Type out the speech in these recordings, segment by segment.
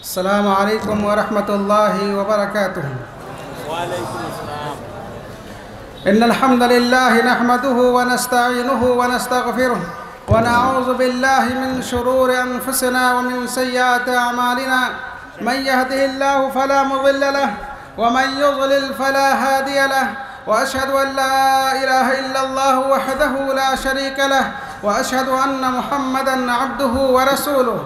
السلام علیکم ورحمۃ اللہ وبرکاتہ۔ وعلیکم السلام۔ ان الحمد للہ نحمده ونستعینه ونستغفره ونعوذ باللہ من شرور انفسنا ومن سیئات اعمالنا، من يهده الله فلا مضل له ومن يضلل فلا هادي له، واشهد ان لا اله الا الله وحده لا شريك له، واشهد ان محمدا عبده ورسوله.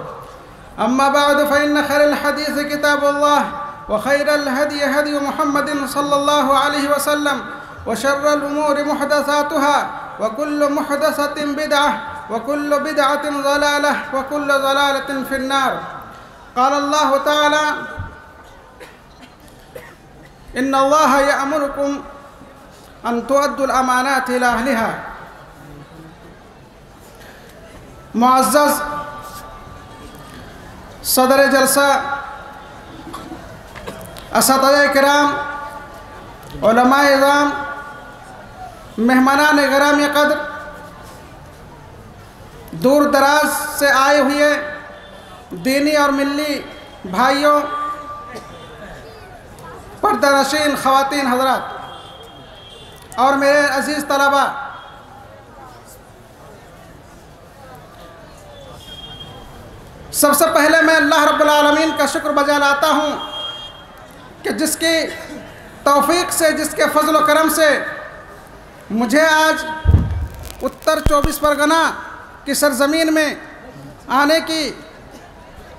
اما بعد فان خير الحديث كتاب الله، وخير الهدي هدي محمد صلى الله عليه وسلم، وشر الامور محدثاتها، وكل محدثة بدعة، وكل بدعة ضلالة، وكل ضلالة في النار. قال الله تعالى: ان الله يأمركم ان تؤدوا الامانات الى اهلها. معزز صدر جلسہ، اساتذہ کرام، علماء اعظام، مہمانان گرامی قدر، دور دراز سے آئے ہوئے دینی اور ملی بھائیوں، پردہ نشین خواتین حضرات اور میرے عزیز طلباء، سب سے پہلے میں اللہ رب العالمین کا شکر بجا لاتا ہوں کہ جس کی توفیق سے، جس کے فضل و کرم سے مجھے آج اتر 24 پرگنہ کی سرزمین میں آنے کی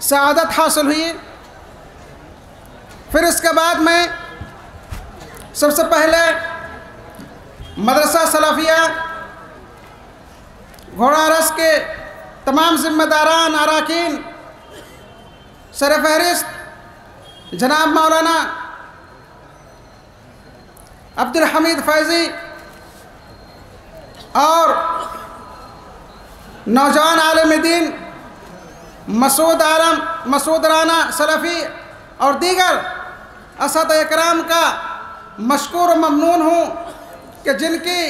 سعادت حاصل ہوئی۔ پھر اس کے بعد میں سب سے پہلے مدرسہ سلفیہ گھوڑا رس کے تمام ذمہ داران، اراکین، سر فہرست جناب مولانا عبد الحمید فیضی اور نوجوان عالم دین مسعود رانا سلفی اور دیگر اساتذہ کرام کا مشکور و ممنون ہوں کہ جن کی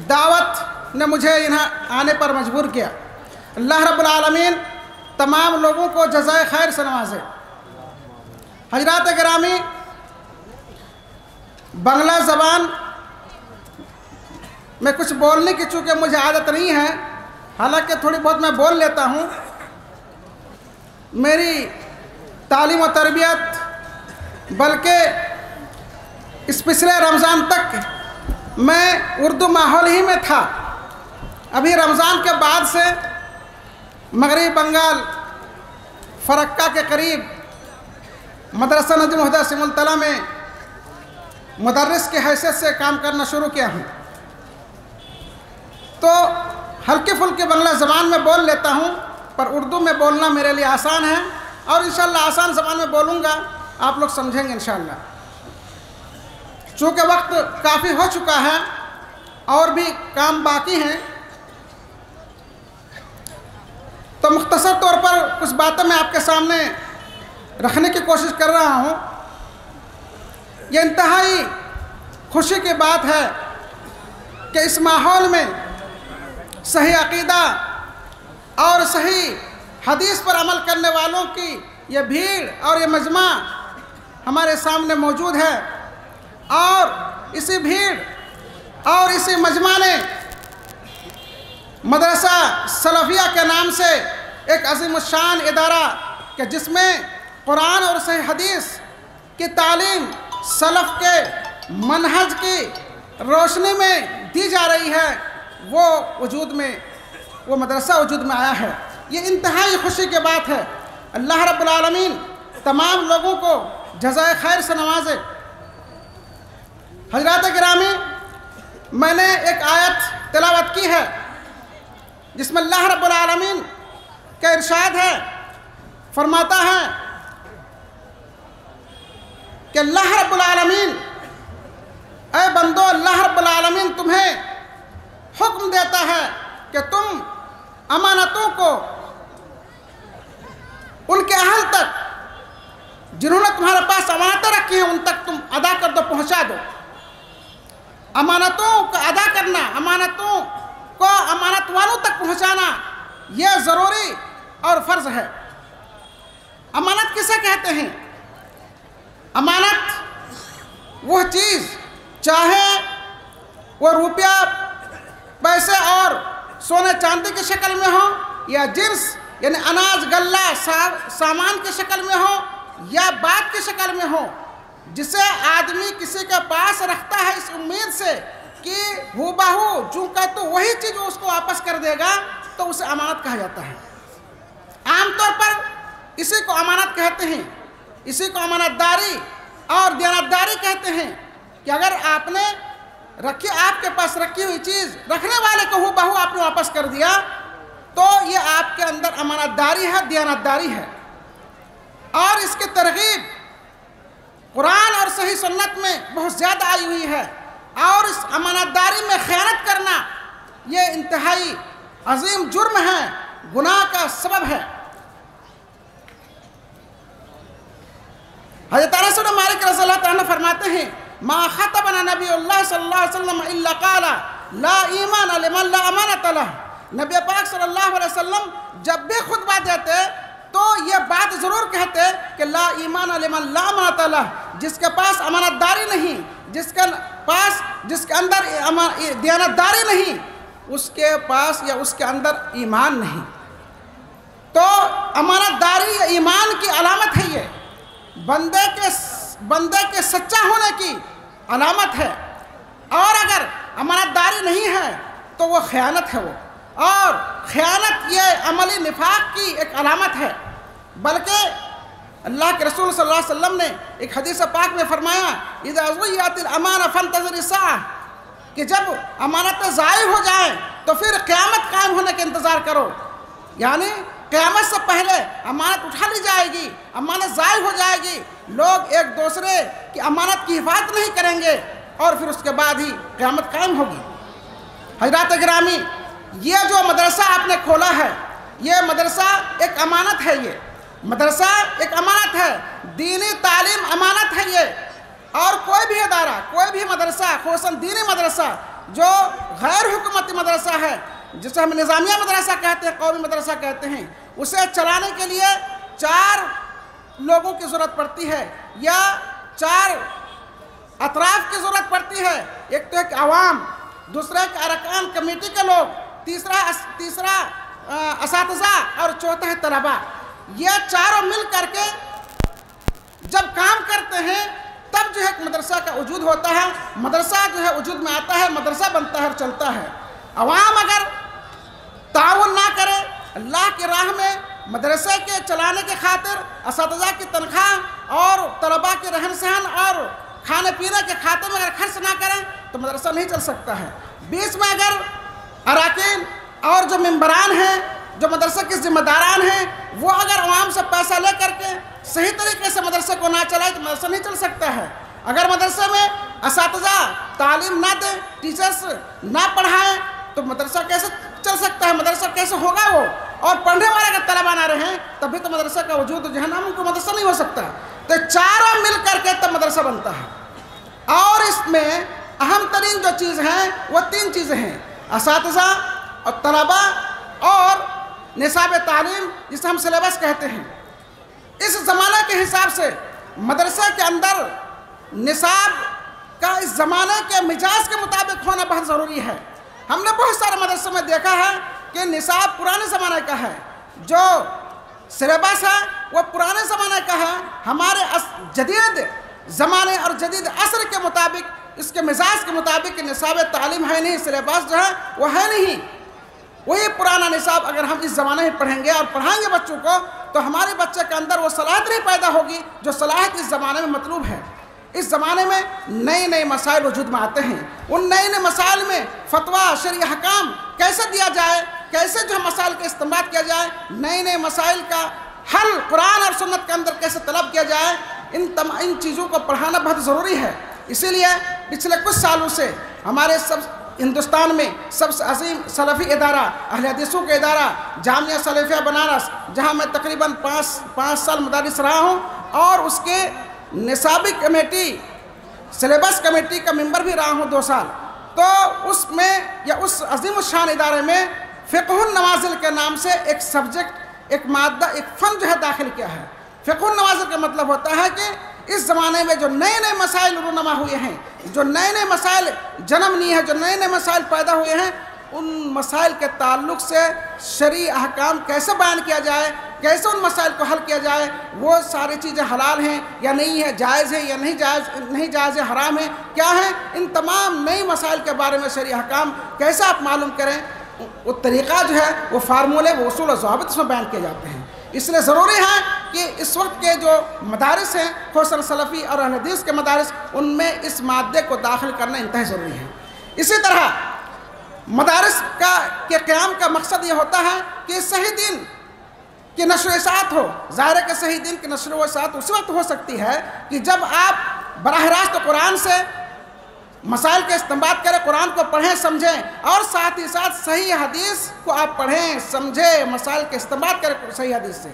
دعوت نے مجھے یہاں آنے پر مجبور کیا۔ اللہ رب العالمین تمام لوگوں کو جزائے خیر سے نوازے۔ حضرات گرامی، بنگلہ زبان میں کچھ بولنے کی چونکہ مجھے عادت نہیں ہے، حالانکہ تھوڑی بہت میں بول لیتا ہوں۔ میری تعلیم و تربیت بلکہ اس پچھلے رمضان تک میں اردو ماحول ہی میں تھا۔ ابھی رمضان کے بعد سے مغربی بنگال فرقہ کے قریب مدرسہ نجم الہدیٰ سملتلہ میں مدرس کی حیثیت سے کام کرنا شروع کیا ہوں، تو ہلکی پھلکی بنگلہ زبان میں بول لیتا ہوں، پر اردو میں بولنا میرے لیے آسان ہے، اور انشاءاللہ آسان زبان میں بولوں گا، آپ لوگ سمجھیں گے انشاءاللہ۔ چونکہ وقت کافی ہو چکا ہے اور بھی کام باقی ہیں، تو مختصر طور پر کچھ باتیں میں آپ کے سامنے رکھنے کی کوشش کر رہا ہوں۔ یہ انتہائی خوشی کی بات ہے کہ اس ماحول میں صحیح عقیدہ اور صحیح حدیث پر عمل کرنے والوں کی یہ بھیڑ اور یہ مجمع ہمارے سامنے موجود ہے، اور اسی بھیڑ اور اسی مجمع نے مدرسہ سلفیہ کے نام سے ایک عظیم الشان ادارہ کہ جس میں قرآن اور صحیح حدیث کی تعلیم سلف کے منہج کی روشنی میں دی جا رہی ہے، وہ مدرسہ وجود میں آیا ہے۔ یہ انتہائی خوشی کی بات ہے۔ اللہ رب العالمین تمام لوگوں کو جزائے خیر سے نوازے۔ حضرات گرامی، میں نے ایک آیت تلاوت کی ہے جس میں اللہ رب العالمین کا ارشاد ہے، فرماتا ہے کہ اللہ رب العالمین، اے بندو، اللہ رب العالمین تمہیں حکم دیتا ہے کہ تم امانتوں کو ان کے اہل تک، جنہوں نے تمہارے پاس امانتیں رکھی ہیں، ان تک تم ادا کر دو، پہنچا دو۔ امانتوں کو ادا کرنا، امانتوں کو امانت والوں تک پہنچانا، یہ ضروری اور فرض ہے۔ امانت کسے کہتے ہیں؟ امانت وہ چیز، چاہے وہ روپیہ پیسے اور سونے چاندی کی شکل میں ہو، یا جنس یعنی اناج غلہ سامان کی شکل میں ہو، یا بات کی شکل میں ہو، جسے آدمی کسی کے پاس رکھتا ہے اس امید سے کہ ہو بہو جو کہ تو وہی چیز اس کو واپس کر دے گا، تو اسے امانت کہا جاتا ہے۔ عام طور پر اسی کو امانت کہتے ہیں، اسی کو امانت داری اور دیانتداری کہتے ہیں، کہ اگر آپ نے آپ کے پاس رکھی ہوئی چیز رکھنے والے کو ہو بہو آپ نے واپس کر دیا، تو یہ آپ کے اندر امانت داری ہے، دیانتداری ہے۔ اور اس کی ترغیب قرآن اور صحیح سنت میں بہت زیادہ آئی ہوئی ہے، اور اس امانت داری میں خیانت کرنا یہ انتہائی عظیم جرم ہے، گناہ کا سبب ہے۔ حضرت انس بن مالک رضی اللہ عنہ فرماتے ہیں ما خطبنا نبی اللہ صلی اللہ علیہ وسلم الا قال لا ایمان لمن لا امانت له۔ نبی پاک صلی اللہ علیہ وسلم جب بھی خطبہ دیتے تو یہ بات ضرور کہتے کہ لا ایمان لمن لا امانت له، جس کے پاس امانت داری نہیں، جس کے اندر دیانت داری نہیں، اس کے پاس یا اس کے اندر ایمان نہیں۔ تو امانت داری یا ایمان کی علامت ہے، یہ بندے کے سچا ہونے کی علامت ہے، اور اگر امانت داری نہیں ہے تو وہ خیانت ہے، اور خیانت یہ عملی نفاق کی ایک علامت ہے۔ بلکہ اللہ کے رسول صلی اللہ علیہ وسلم نے ایک حدیث پاک میں فرمایا اذا ضیعت الامانہ فانتظر الساعہ، کہ جب امانتیں ضائع ہو جائیں تو پھر قیامت قائم ہونے کا انتظار کرو، یعنی قیامت سے پہلے امانت اٹھا لی جائے گی، امانت ضائع ہو جائے گی، لوگ ایک دوسرے کی امانت کی حفاظت نہیں کریں گے، اور پھر اس کے بعد ہی قیامت قائم ہوگی۔ حضرات گرامی، یہ جو مدرسہ آپ نے کھولا ہے، یہ مدرسہ ایک امانت ہے، یہ مدرسہ ایک امانت ہے، دینی تعلیم امانت ہے یہ، اور کوئی بھی ادارہ، کوئی بھی مدرسہ، خصوصاً دینی مدرسہ جو غیر حکومتی مدرسہ ہے، جسے ہم نظامیہ مدرسہ کہتے ہیں، قومی مدرسہ کہتے ہیں، اسے چلانے کے لیے 4 لوگوں کی ضرورت پڑتی ہے، یا 4 اطراف کی ضرورت پڑتی ہے۔ ایک تو ایک عوام، دوسرا ایک ارکان کمیٹی کے لوگ، تیسرا اساتذہ، اور چوتھا ہے طلباء۔ یہ چاروں مل کر کے جب کام کرتے ہیں تب جو ہے ایک مدرسہ کا وجود ہوتا ہے، مدرسہ جو ہے وجود میں آتا ہے، مدرسہ بنتا ہے اور چلتا ہے۔ عوام اگر تعاون نہ کرے اللہ کی راہ میں مدرسے کے چلانے کے خاطر، اساتذہ کی تنخواہ اور طلباء کے رہن سہن اور کھانے پینے کے کھاتے میں اگر خرچ نہ کریں تو مدرسہ نہیں چل سکتا ہے۔ بیچ میں اگر اراکین اور جو ممبران ہیں، جو مدرسے کے ذمہ داران ہیں، وہ اگر عوام سے پیسہ لے کر کے صحیح طریقے سے مدرسے کو نہ چلائے تو مدرسہ نہیں چل سکتا ہے۔ اگر مدرسے میں اساتذہ تعلیم نہ دیں، ٹیچرز نہ پڑھائیں تو مدرسہ کیسے چل سکتا ہے، مدرسہ کیسے ہوگا وہ؟ اور پڑھنے والے اگر طلباء نہ رہیں تب بھی تو مدرسہ کا وجود جو ہے نا کو مدرسہ نہیں ہو سکتا۔ تو چاروں مل کر کے تب مدرسہ بنتا ہے، اور اس میں اہم ترین جو چیز ہیں وہ 3 چیزیں ہیں: اساتذہ اور طلباء اور نصاب تعلیم، جسے ہم سلیبس کہتے ہیں۔ اس زمانے کے حساب سے مدرسے کے اندر نصاب کا اس زمانے کے مزاج کے مطابق ہونا بہت ضروری ہے۔ ہم نے بہت سارے مدرسوں میں دیکھا ہے کہ نصاب پرانے زمانے کا ہے، جو سلیبس ہے وہ پرانے زمانے کا ہے، ہمارے جدید زمانے اور جدید عصر کے مطابق، اس کے مزاج کے مطابق نصاب تعلیم ہے نہیں، سلیبس جو ہے وہ ہے نہیں۔ وہی پرانا نصاب اگر ہم اس زمانے میں پڑھیں گے اور پڑھائیں گے بچوں کو تو ہمارے بچے کے اندر وہ صلاحیت نہیں پیدا ہوگی جو صلاحیت اس زمانے میں مطلوب ہے۔ اس زمانے میں نئے مسائل وجود میں آتے ہیں، ان نئے مسائل میں فتویٰ، شرعی احکام کیسے دیا جائے، کیسے جو مسائل کا استنباط کیا جائے، نئے مسائل کا حل قرآن اور سنت کے اندر کیسے طلب کیا جائے، ان چیزوں کو پڑھانا بہت ضروری ہے۔ اسی لیے پچھلے کچھ سالوں سے ہمارے ہندوستان میں سب سے عظیم سلفی ادارہ، اہل حدیثوں کا ادارہ جامعہ سلفیہ بنارس، جہاں میں تقریباً 5 سال مدرس رہا ہوں، اور اس کے نصابی کمیٹی، سلیبس کمیٹی کا ممبر بھی رہا ہوں 2 سال۔ تو اس میں یا اس عظیم الشان ادارے میں فقہ النوازل کے نام سے ایک سبجیکٹ، ایک مادہ، ایک فن جو ہے داخل کیا ہے۔ فقہ النوازل کا مطلب ہوتا ہے کہ اس زمانے میں جو نئے نئے مسائل رونما ہوئے ہیں، جو نئے نئے مسائل جنم لیے ہیں، جو نئے نئے مسائل پیدا ہوئے ہیں، ان مسائل کے تعلق سے شرعی احکام کیسے بیان کیا جائے، کیسے ان مسائل کو حل کیا جائے، وہ ساری چیزیں حلال ہیں یا نہیں ہیں، جائز ہیں یا نہیں جائز ہے، حرام ہے کیا ہے، ان تمام نئی مسائل کے بارے میں شرعی احکام کیسے آپ معلوم کریں، وہ طریقہ جو ہے، وہ فارمولے، وہ اصول و ضوابط اس میں بیان کیے جاتے ہیں۔ اس لیے ضروری ہے کہ اس وقت کے جو مدارس ہیں، خصوصاً سلفی اور اہل حدیث کے مدارس، ان میں اس مادے کو داخل کرنا انتہائی ضروری ہے۔ اسی طرح مدارس کے قیام کا مقصد یہ ہوتا ہے کہ صحیح دین کی نشر و اشاعت ہو۔ ظاہر ہے کہ صحیح دین کی نشر و اشاعت اس وقت ہو سکتی ہے کہ جب آپ براہ راست قرآن سے مسائل کا استنباط کریں، قرآن کو پڑھیں سمجھیں، اور ساتھ ہی ساتھ صحیح حدیث کو آپ پڑھیں سمجھیں، مسائل کا استنباط کریں صحیح حدیث سے۔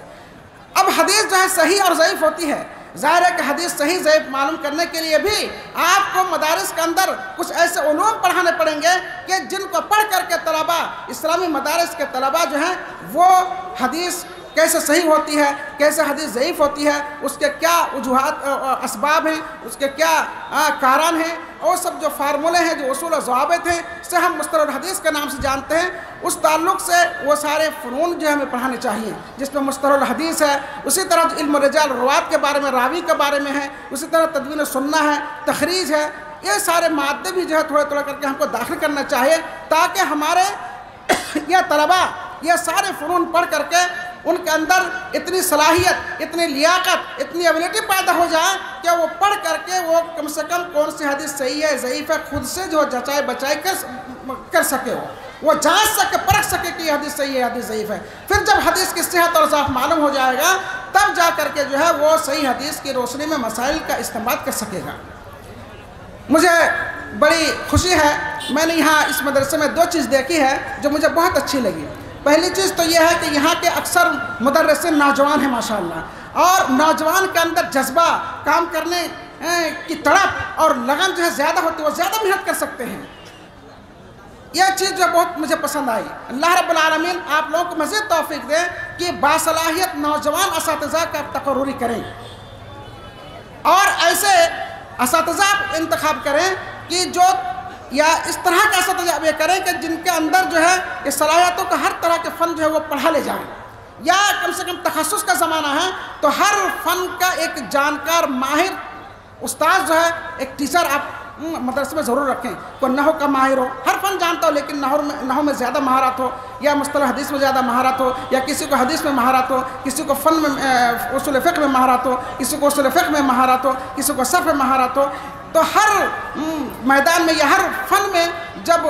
اب حدیث جو ہے صحیح اور ضعیف ہوتی ہے، ظاہر ہے کہ حدیث صحیح ضعیف معلوم کرنے کے لیے بھی آپ کو مدارس کے اندر کچھ ایسے علوم پڑھانے پڑیں گے کہ جن کو پڑھ کر کے طلباء، اسلامی مدارس کے طلباء جو ہیں، وہ حدیث کیسے صحیح ہوتی ہے، کیسے حدیث ضعیف ہوتی ہے، اس کے کیا وجوہات اسباب ہیں، اس کے کیا کاران ہیں، اور سب جو فارمولے ہیں، جو اصول و ضوابط ہیں، سے ہم مصطلح الحدیث کے نام سے جانتے ہیں، اس تعلق سے وہ سارے فنون جو ہمیں پڑھانے چاہیے، جس میں مصطلح الحدیث ہے۔ اسی طرح جو علم الرجال روات کے بارے میں، راوی کے بارے میں ہے، اسی طرح تدوین السنہ ہے، تخریج ہے، یہ سارے مادے بھی جو ہے تھوڑے تھوڑے کر کے ہم کو داخل کرنا چاہیے، تاکہ ہمارے یہ طلباء یہ سارے فنون پڑھ کر کے ان کے اندر اتنی صلاحیت، اتنی لیاقت، اتنی ایبلٹی پیدا ہو جائے کہ وہ پڑھ کر کے وہ کم سے کم کون سی حدیث صحیح ہے، ضعیف ہے، خود سے جو جچائی بچائی کر سکے، وہ جانچ سکے، پرکھ سکے کہ یہ حدیث صحیح ہے، حدیث ضعیف ہے۔ پھر جب حدیث کی صحت اور ضعف معلوم ہو جائے گا، تب جا کر کے جو ہے وہ صحیح حدیث کی روشنی میں مسائل کا استنباط کر سکے گا۔ مجھے بڑی خوشی ہے، میں نے یہاں اس مدرسے میں 2 چیز دیکھی ہے جو مجھے بہت اچھی لگی۔ پہلی چیز تو یہ ہے کہ یہاں کے اکثر مدرسین نوجوان ہیں ماشاءاللہ، اور نوجوان کے اندر جذبہ، کام کرنے کی تڑپ اور لگن جو ہے زیادہ ہوتی ہے، وہ زیادہ محنت کر سکتے ہیں۔ یہ چیز جو بہت مجھے پسند آئی۔ اللہ رب العالمین آپ لوگوں کو مزید توفیق دے کہ باصلاحیت نوجوان اساتذہ کا تقرری کریں، اور ایسے اساتذہ انتخاب کریں کہ جو یا اس طرح کا اساتذہ یہ کریں کہ جن کے اندر جو ہے اس صلاحیتوں کا ہر طرح کے فن جو ہے وہ پڑھا لے جائیں، یا کم سے کم تخصص کا زمانہ ہے تو ہر فن کا ایک جانکار ماہر استاد جو ہے، ایک ٹیچر آپ مدرسے میں ضرور رکھیں۔ کوئی نحو کا ماہر ہو، ہر فن جانتا ہو لیکن نحو میں زیادہ مہارت ہو، یا مصطلح حدیث میں زیادہ مہارت ہو، یا کسی کو حدیث میں مہارت ہو، کسی کو فن میں اصول فقہ میں مہارت ہو، کسی کو اصول فقہ میں مہارت ہو، کسی کو صرف میں مہارت ہو۔ تو ہر میدان میں یا ہر فن میں جب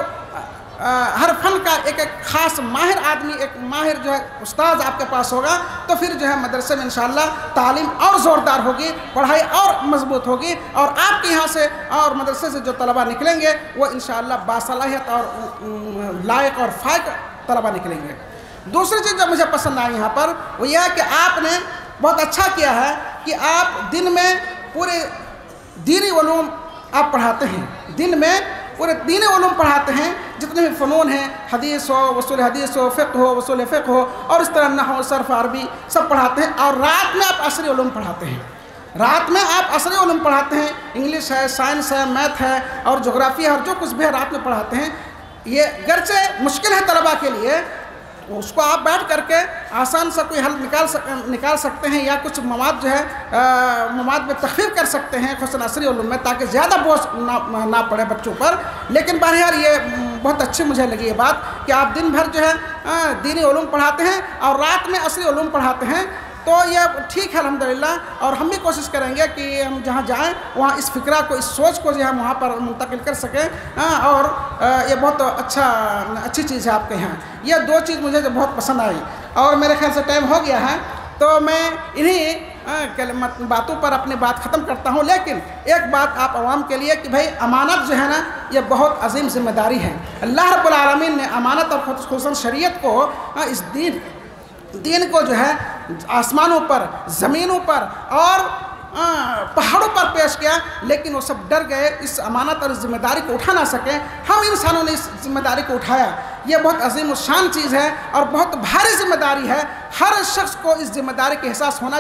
ہر فن کا ایک خاص ماہر آدمی، ایک ماہر جو ہے استاد آپ کے پاس ہوگا، تو پھر جو ہے مدرسے میں انشاءاللہ تعلیم اور زوردار ہوگی، پڑھائی اور مضبوط ہوگی، اور آپ کے یہاں سے اور مدرسے سے جو طلباء نکلیں گے وہ انشاءاللہ باصلاحیت اور لائق اور فائق طلباء نکلیں گے۔ دوسری چیز جو مجھے پسند آئی یہاں پر وہ یہ ہے کہ آپ نے بہت اچھا کیا ہے کہ آپ دن میں پورے دینی علوم آپ پڑھاتے ہیں، دن میں پورے دینی علوم پڑھاتے ہیں، جتنے بھی فنون ہیں، حدیث ہو، اصول حدیث ہو، فقہ ہو، اصول فقہ ہو، اور اس طرح نحو، صرف، عربی سب پڑھاتے ہیں، اور رات میں آپ عصری علوم پڑھاتے ہیں۔ رات میں آپ عصری علوم پڑھاتے ہیں، انگلش ہے، سائنس ہے، میتھ ہے، اور جغرافی ہے، اور جو کچھ بھی ہے رات میں پڑھاتے ہیں۔ یہ گرچہ مشکل ہے طلباء کے لیے، اس کو آپ بیٹھ کر کے آسان سا کوئی حل نکال سکتے ہیں، یا کچھ مواد جو ہے مواد میں تخفیف کر سکتے ہیں خصوصاً عصری علوم میں، تاکہ زیادہ بوجھ نہ پڑے بچوں پر۔ لیکن بہرحال یہ بہت اچھی مجھے لگی یہ بات کہ آپ دن بھر جو ہے دینی علوم پڑھاتے ہیں اور رات میں عصری علوم پڑھاتے ہیں، تو یہ ٹھیک ہے الحمدللہ، اور ہم بھی کوشش کریں گے کہ ہم جہاں جائیں وہاں اس فکرہ کو، اس سوچ کو جو ہے وہاں پر منتقل کر سکیں، اور یہ بہت اچھی چیز ہے آپ کے یہاں۔ یہ 2 چیز مجھے جو بہت پسند آئی، اور میرے خیال سے ٹائم ہو گیا ہے تو میں انہی باتوں پر اپنی بات ختم کرتا ہوں۔ لیکن ایک بات آپ عوام کے لیے کہ بھائی امانت جو ہے نا یہ بہت عظیم ذمہ داری ہے۔ اللہ رب العالمین نے امانت اور خصوصاً شریعت کو، اس دین کو جو ہے آسمانوں پر، زمینوں پر اور پہاڑوں پر پیش کیا، لیکن وہ سب ڈر گئے، اس امانت اور اس ذمہ داری کو اٹھا نہ سکے۔ ہم انسانوں نے اس ذمہ داری کو اٹھایا، یہ بہت عظیم الشان چیز ہے اور بہت بھاری ذمہ داری ہے. ہر شخص کو اس ذمہ داری کا احساس ہونا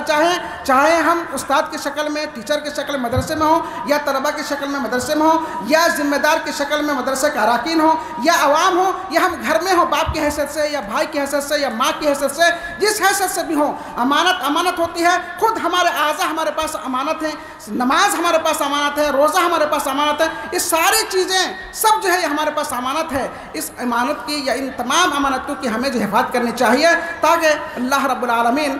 چاہے ہم استاد کی شکل میں، ٹیچر کی شکل میں مدرسے میں ہوں، یا طلبہ کی شکل میں مدرسے میں ہوں، یا ذمہ دار کی شکل میں مدرسے کے اراکین ہوں، یا عوام ہوں، یا ہم گھر میں ہوں باپ کی حیثیت سے یا بھائی کی حیثیت سے یا ماں کی حیثیت سے، جس حیثیت سے بھی ہوں. امانت ہوتی ہے. خود ہمارے اعضاء ہمارے پاس امانت ہیں، نماز ہمارے پاس امانت ہے، روزہ ہمارے پاس امانت ہے. یہ ساری چیزیں سب جو ہے یہ ہمارے پاس امانت ہے. اس امانت کی یا ان تمام امانتوں کی ہمیں جو حفاظت کرنی چاہیے تاکہ اللہ رب العالمین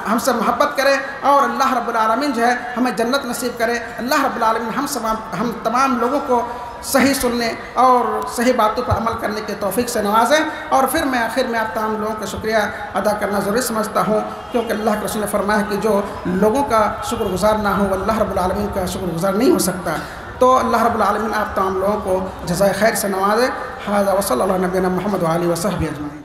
ہم سے محبت کرے اور اللہ رب العالمین جو ہے ہمیں جنت نصیب کرے. اللہ رب العالمین ہم تمام لوگوں کو صحیح سننے اور صحیح باتوں پر عمل کرنے کے توفیق سے نوازیں. اور پھر میں آخر میں آپ تمام لوگوں کا شکریہ ادا کرنا ضروری سمجھتا ہوں، کیونکہ اللہ کے رسول نے فرمایا کہ جو لوگوں کا شکر گزار نہ ہو وہ اللہ رب العالمین کا شکر گزار نہیں ہو سکتا. تو اللہ رب العالمین آپ تمام لوگوں کو جزائے خیر سے نوازے. ھذا وصلی اللہ علی نبینا محمد وآلہ وصحبہ اجمعین.